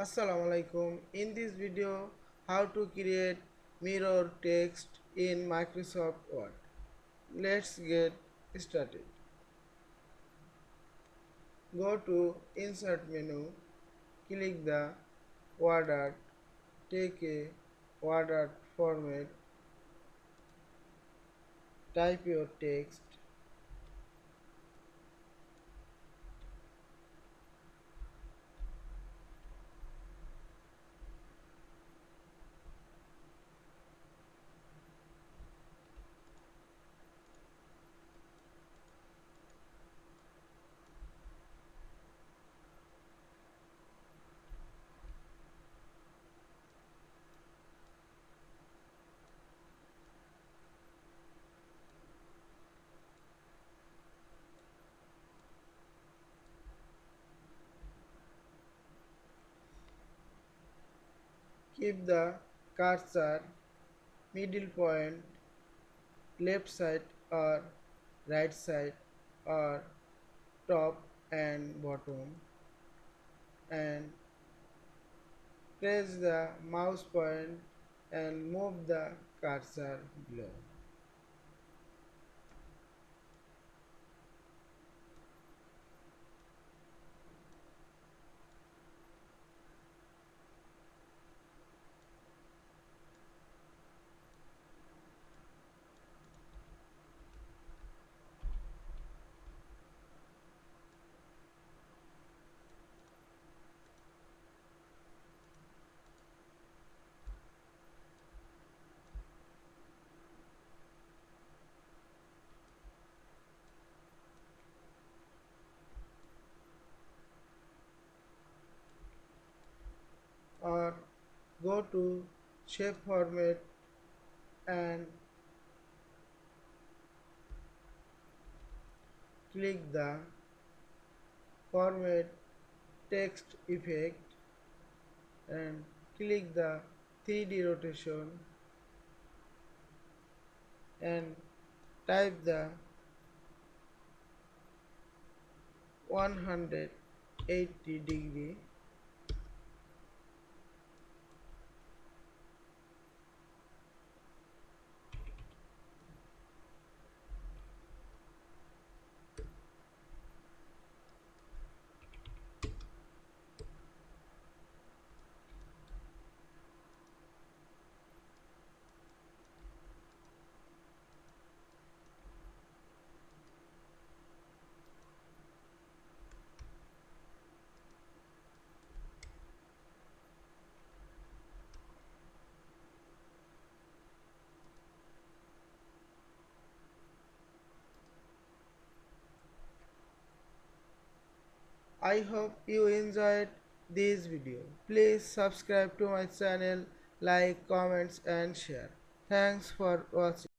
Assalamu Walaikum. In this video, how to create mirror text in Microsoft Word. Let's get started. Go to Insert menu, click the WordArt, take a WordArt format, type your text, keep the cursor middle point, left side or right side or top and bottom, and press the mouse point and move the cursor below. Or go to shape format and click the format text effect and click the 3D rotation and type the 180-degree. I hope you enjoyed this video. Please subscribe to my channel, like, comments and share. Thanks for watching.